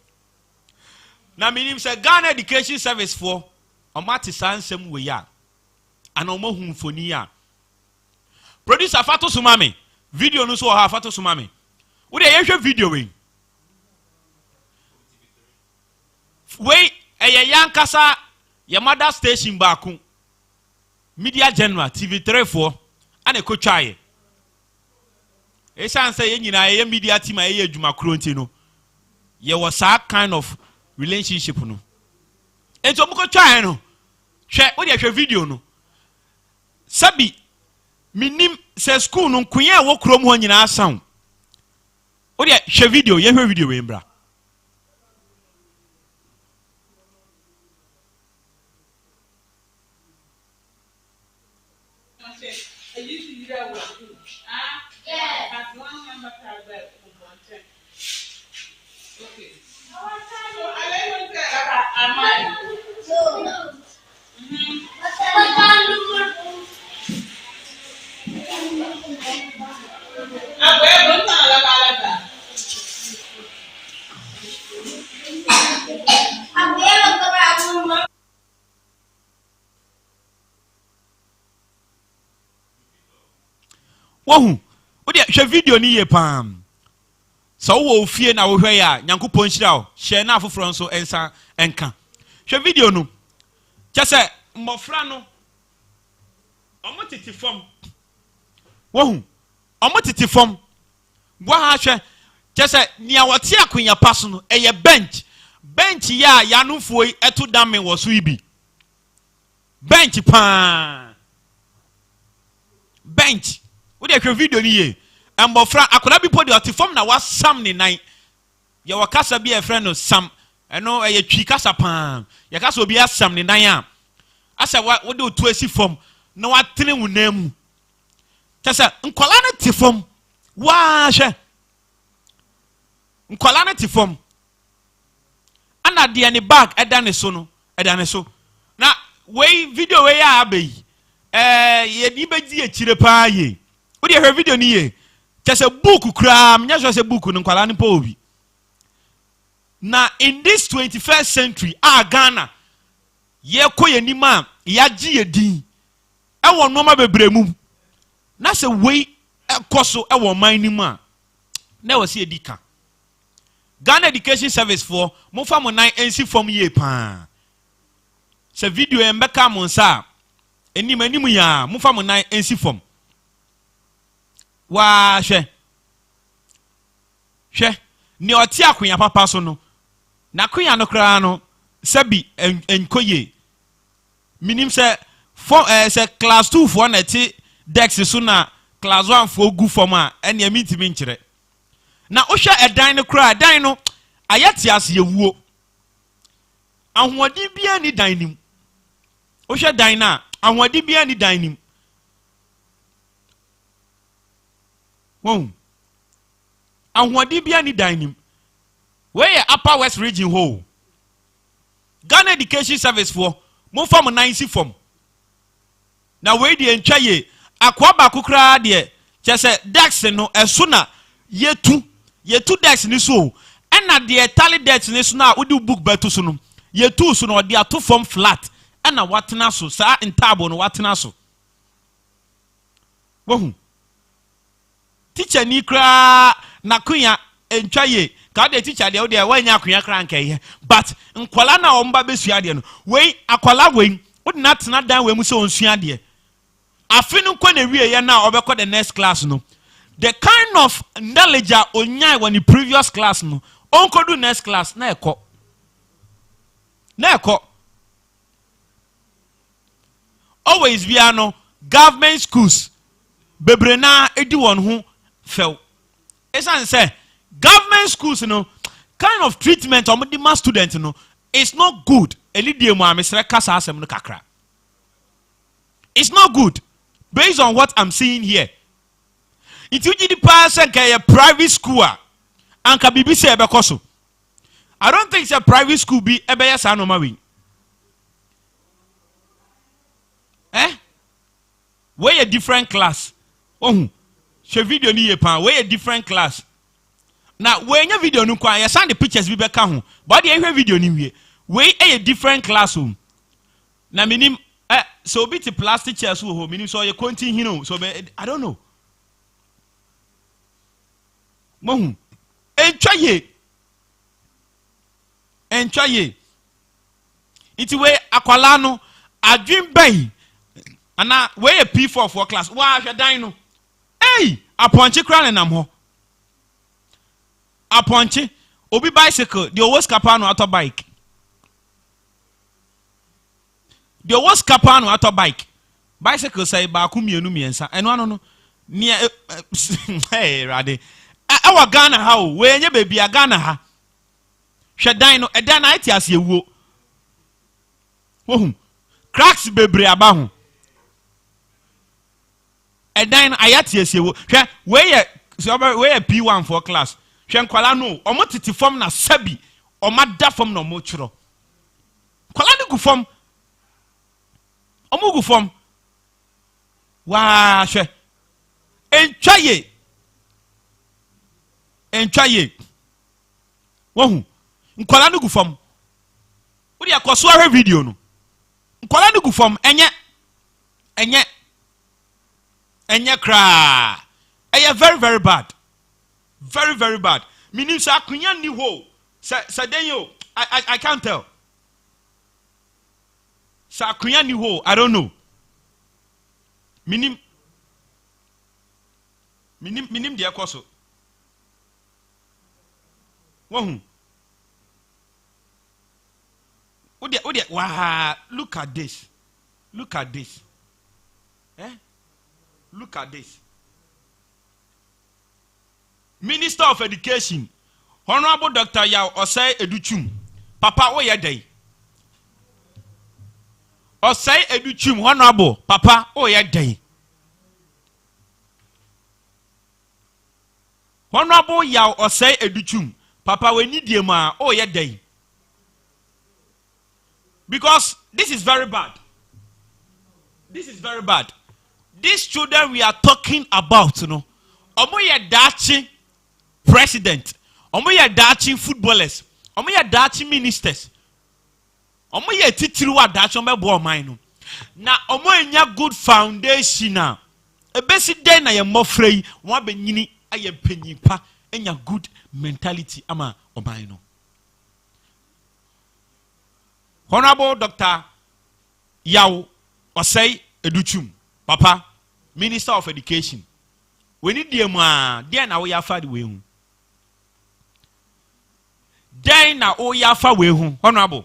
na minim sɛ Ghana Education Service for ɔmate saa nsɛm wɔ ya ana ɔmo hu mfoni a producer Fato Sumame video no so wɔ ha Fato Sumame wode yɛhwɛ video wei ɛyɛ yankasa yɛ mother station baako Media General TV3 for ana ekotwae esan say yɛ nyinaa yɛ media team a yɛ adwuma kro nti no yɛ wɔ saa kind of relationship no ento mo kotwae no hwɛ wo de hwɛ video no sabi minim sɛ school no nkonya a wɔ krom ho nyinaa sound wo de hwɛ video yɛ hwɛ video we mbra wohu wo de hwɛ video ni ye pam so wo ofie na wo hwɛ ya nyankopɔn hyira wo hyɛ na afoforo nso ensa enka hwɛ video no kyɛ sɛ mmɔfra no ɔmo tete fam wohu ɔmo tete fam wo ha hwɛ kyɛ sɛ nia wɔte akonya pa so no ɛyɛ bench ya yanofo yi ɛto dame wɔ so yi bi bench pa bench wo de hwɛ video ni ye mbɔfra akɔla bi po de ɔte fam na wasam ne nan yɛ wɔ kasa bi ɛfrɛ no sam ɛno ɛyɛ twi kasa paa yɛ kasa obi asam ne nan a asa wo de otu asi fam na watene wo nan mu kyɛ nkɔla no te fam waa hwɛ nkɔla no te fam ana deɛ ne bag ɛda ne so no ɛda ne so na wei video wei a abɛyi yɛ ni bɛdi akyire paa ye wo de hwɛ video ni ye kyɛ book kura menya sɛ book no nkwala no pa obi na in this 21st century Ghana yɛkɔ yɛ nim a yɛagye yɛ din ɛwɔ nneɛma bebree mu na sɛ wei ɛkɔ so ɛwɔ man nim a na ɛwɔ sɛ yɛdi ka Ghana Education Service for mofa mo nan ensi fam yie paa sɛ video yɛn bɛka mo nsa Enim ya mufa mo nan ensi fom. Wa hwe. Hwe ni oti akonya papa so no. Na konya no kra no sabi enkoye. Minim se se class 2 fo na ti dex so na class 1 fo gu fom a ene amitimi nkire. Na ohwa edan no kra dan no ayati ase yewuo. Ahwodi bia ni dan nim. Ohwa dan na ahwodi bia ni dan nim. Won. Ahwodi bia ni dan nim. Where Upper West Region ho. Ghana Education Service for mo fam 90 form. Na we di entwa ye akwa ba kokra de chese dex no eso na yetu dex ni so ena de tally dex ni so na udi book beto so no yetu so no de ato form flat ena watena so sa entabo no watena so wohu teacher ni kra na kunya entwa ye ka de teacher de we wanya kunya kra nkai but nkwala na omba besua de no we akwala we udi na tena dan we mu se onsua de afinu kwa na wie ya na obekọ the next class no the kind of knowledge onyai when the previous class no onko do next class na ekọ always be ano government schools bebre na edi won ho fel esan say government schools no kind of treatment omdi ma student no is not good elidie mu amesre kasa asem no kakra. It's not good based on what I'm seeing here. If you did the person a private school and can be say bekoso. I don't think it's a private school be ebeya sanoma win. Where a different class. Oh, she video ni pan where a different class. Now when your video no kwa, you send the pictures be beka ho. But the video ni we. Where a different classroom. Na minim so bit the plastic chairs who meaning so you continue so I don't know. Mohun entwa ye iti we akwala no adwin bai ana we a P4 for class wa hwe dan no aponche kra ne nam ho aponche obi bicycle the always capano auto bike the always capano auto bike bicycle say ba ku mienu miensa eno ano no ni rade awa Ghana ha o we nye baby a Ghana ha hwe dan no edan na ati ase ewuo wohum cracks bebre aba ho edan ayati ase ewuo hwe we P1 for class hwe nkwala no omo titi form na sabi omada form na omo churo kwala ni gu form omo gu form wa hwe entwa ye wohu nkwala no gu fam wo dia koso ahwe video no nkwala no gu fam enye kra very very bad, very very bad. Meaning sa akunya ni ho sa den yo I can't tell sa akunya ni ho I don't know minim de koso wohu Odia, wow, look at this. Look at this. Look at this. Minister of Education, Honorable Dr. Yao Osei Educhum. Papa, oh yeah, day. Osei Educhum, Honorable Papa, oh yeah, day. Honorable Yao Osei Educhum. Papa, we need you, ma, oh yeah, day. Because this is very bad. This is very bad. These children we are talking about, you know, omoye dachi president, omoye dachi footballers, omoye dachi ministers, omoye titiriwa dachi omebo oman. Na omoye nya good foundation na. Ebesi den na ye mofrei, wa benyini aye penyipa, enya good mentality ama oman no. Honorable Dr. Yao Osei Educhum, Papa, Minister of Education. We need the man, then we are far away. Then now we are far away, Honorable.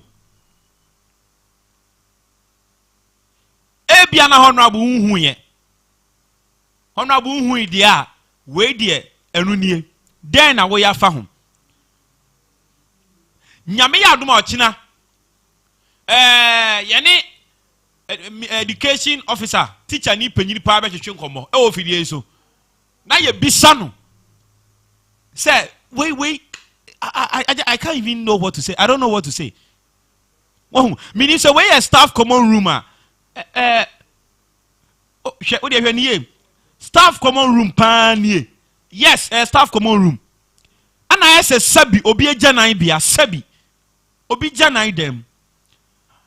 Ebiana Honorable Unhuye. Honorable Unhuye, dear, we dear, and then now we are far home. Nyame ya aduma ochina yene education officer teacher ni panyini pa be twetwe nkomo e ofidie so na ye bisa no say wait I can't even know what to say. I don't know what to say. Oh, meaning so where staff common room staff common room pan yes staff common room and I say sabi obi ejanan bia sabi obi janan dem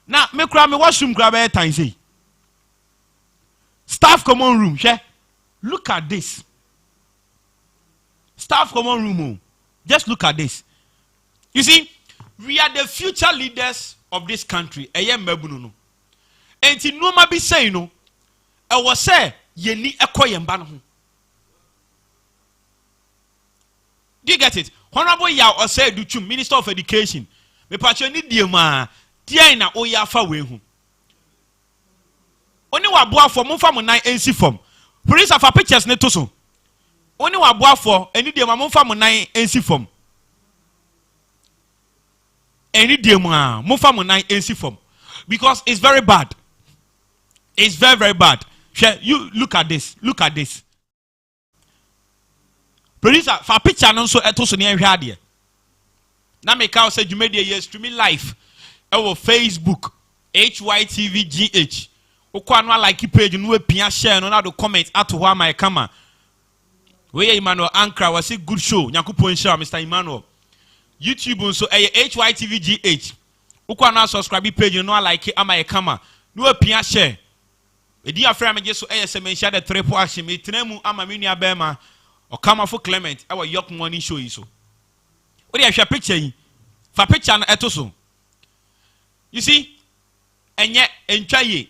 na me kura me washroom kura be time say staff common room she look at this staff common room just look at this. You see, we are the future leaders of this country eye mbabunu no enti no ma bi say no e wo say yeni ekoyemba no ho. Do you get it? Honorable Yaw Osei Duchum, Minister of Education. Me pacho ni diema tie na oya fa we hu. Oni wa boa for mo fa mo nan ensi form. Police afa pictures ne to so. Oni wa boa for eni diema mo fa mo nan ensi form. Eni diema mo fa mo nan ensi form because it's very bad. It's very very bad. You look at this. Look at this. Police for picture no so eto so ne hwe ade. Na me ka say Jumedie yes streaming live our Facebook Hytvgh. Ukọ anu like page no apia share no na do comment ato ho my kama. We Emmanuel Ankra was a good show. Nyakopon share Mr. Emmanuel. YouTube so Hytvgh. Ukọ anu subscribe page no like my kama. No apia share. Edi afra me so ASM share the triple action me tenemu ama me nua bema Okamafo Clement our Yorke morning show yi so. What do you have picture yi? For picture na eto so. You see? Enye entwaye.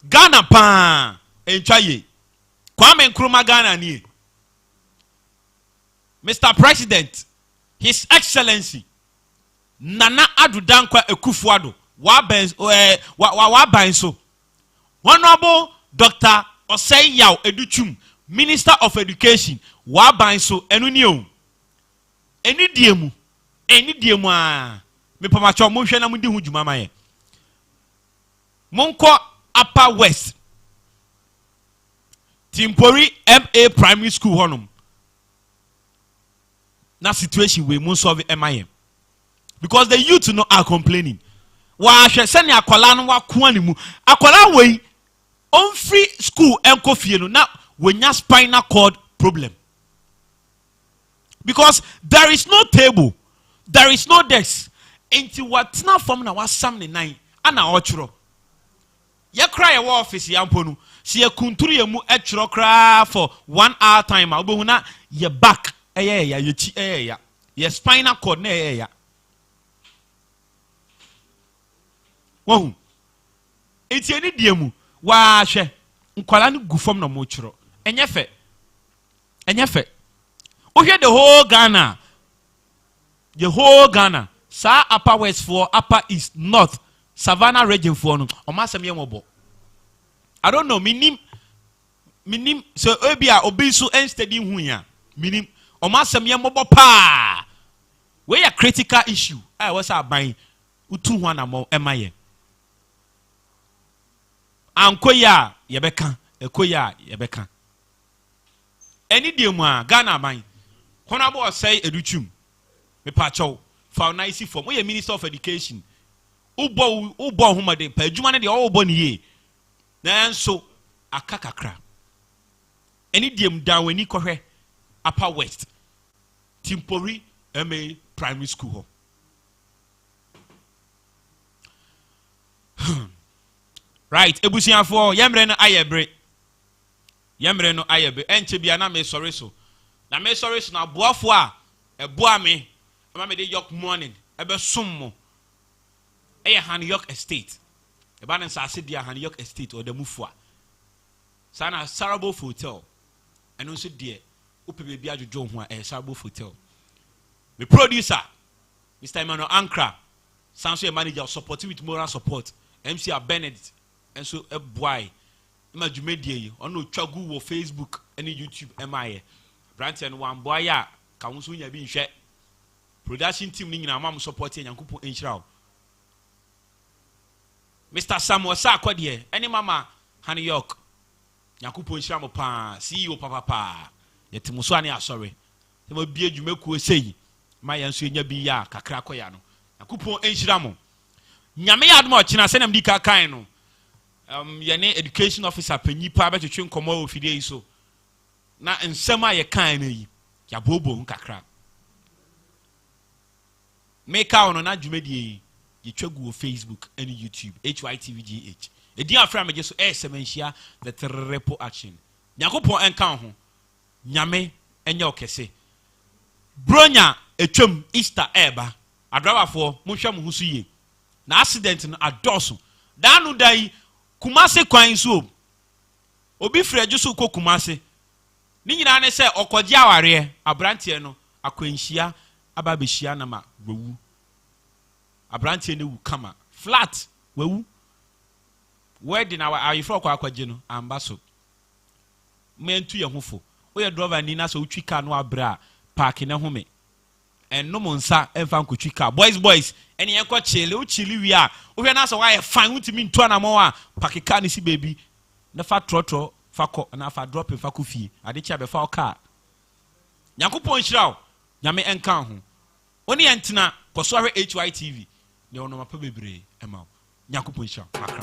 Ghana pa entwaye. Kwame Nkrumah Ghana ni. Mr. President, His Excellency Nana Addo Dankwa Akufo-Addo wa ban so. Honorable Dr. Osei Yaw Educhum, Minister of Education, wa ban so enu ni o. Eni diemu a me pamacho mo hwe na mo di hu djuma maye. Monko Upper West Timpori MA Primary School honum. Na situation we mun solve emaye. Because the youth no are complaining. Wa hwe se ne akola no wa ko animu. Akola we on free school enko fie no na wenya spinal cord problem. Because there is no table, there is no desk. Into what na form na wasam ne nine ana ochro. Ye cry your office yamponu. Si ye kunturu ye mu etro cry for 1 hour time. Obo na ye back ya ye chi ya. Ye spinal cord na ya. Wohu. Enti eni diemu wa hwe. Nkwala no gu form na mo chro. Enye fe. The whole Ghana, sa Upper West for Upper East, North, Savannah region for no. I don't know. Minim. So Obia obisu unsteady hunya. Minim. Omasem yemobo pa. We a critical issue. I was a buying. Utu wana mo emaye. Ankoya yebeka. Ekoya yebeka. Any dear Ghana buying. Honorable Osei Educhum, me pacho, for nice form. We a Minister of Education. Ubo huma de pejumane de all born ye. Then so a kakakra. Any diem down when you correct Upper West. Timpori MA Primary School. Right, Ebusian for Yamre no Ayebre. Yamre no Ayebe. Enchebia na me sorry so. Na me sorry so na boafo a eboa me ama me de Yorke morning ebe sommo e Han Yorke estate e ba na nsase dia Han Yorke estate o da mufo a Sana Sarabo Hotel. And also dear, Upe baby Ajo Ho a Sarabo Hotel. The producer, Mr. Emmanuel Ankra, Sanso manager supporting with moral support. MC Benedict, and so a boy. Imagine media on no chagu or Facebook, any YouTube, MIA. Branton one boy, ya, Kamusunya being shared. Production team in our mom supporting and Kupu Inchao. Mr. Samuel Sakwadie, any mama, Honey Yorke, Yakupo Inchamo Pa, CEO Papa, yet Muswania, sorry. They will be a Jumeku say, my answer be ya, Kakrakoyano, Yakupo Inchamo. Nyame admo china send them dika kan no yene education officer panyi pa be twetwe nkomo ofide so na nsema ye kan na yi ya bobo nkakra make out no na dwumedie ye twagu Facebook and YouTube Hytvgh edi afra me so semenhia the triple action yakopon enkan ho nyame enye okese bronya etwam Easter eba adrawafo mohwa mo husu ye na accident no adoso danu dai Kumase kwan so obi freju so ko Kumase ni nyina ne se okoje aware abrante no akwanhia ababehia na ma wewu abrante ne wu kama flat wewu wedding our ayifro kwa akwaje no amba so mentu ye hofo oye driver ni na so utwi ka no abra park ne home enno monsa emfa nkotwi ka boys eni enko chile wi a ohwe na so why fine utimi ntu anamo a pakeka ni si baby na fa trotro fa ko na fa drop fa ko fie ade chia be fa o car yakopon hirawo nyame enka ho oni entina kosore Hytvgh ne ono mapa bebre ema yakopon hirawo akra.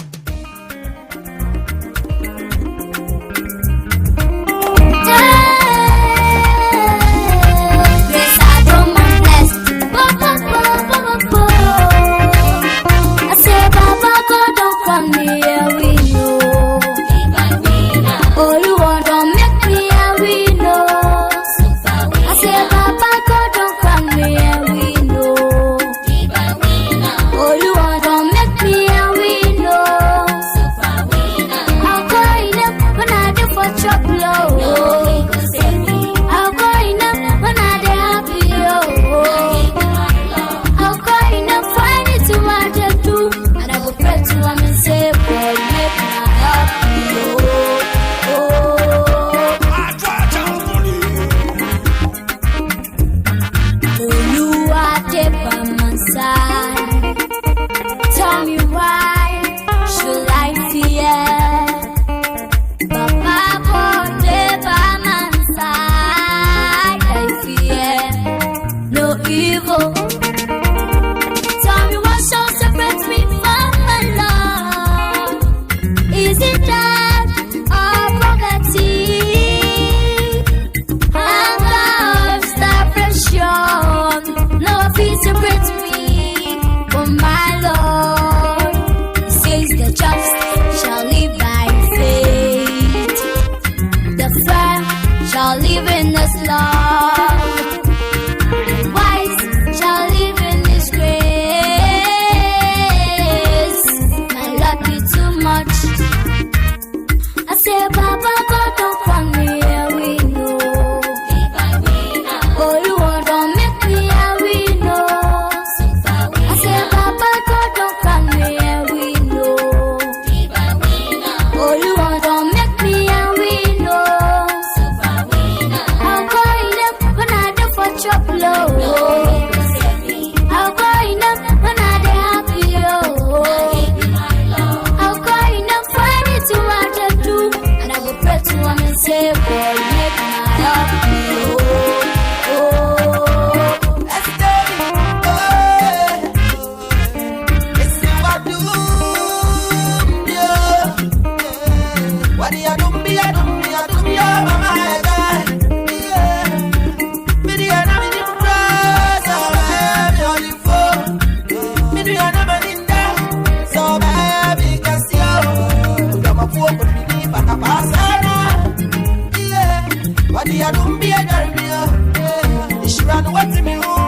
What do you do? Be a girl, you. She run what to me.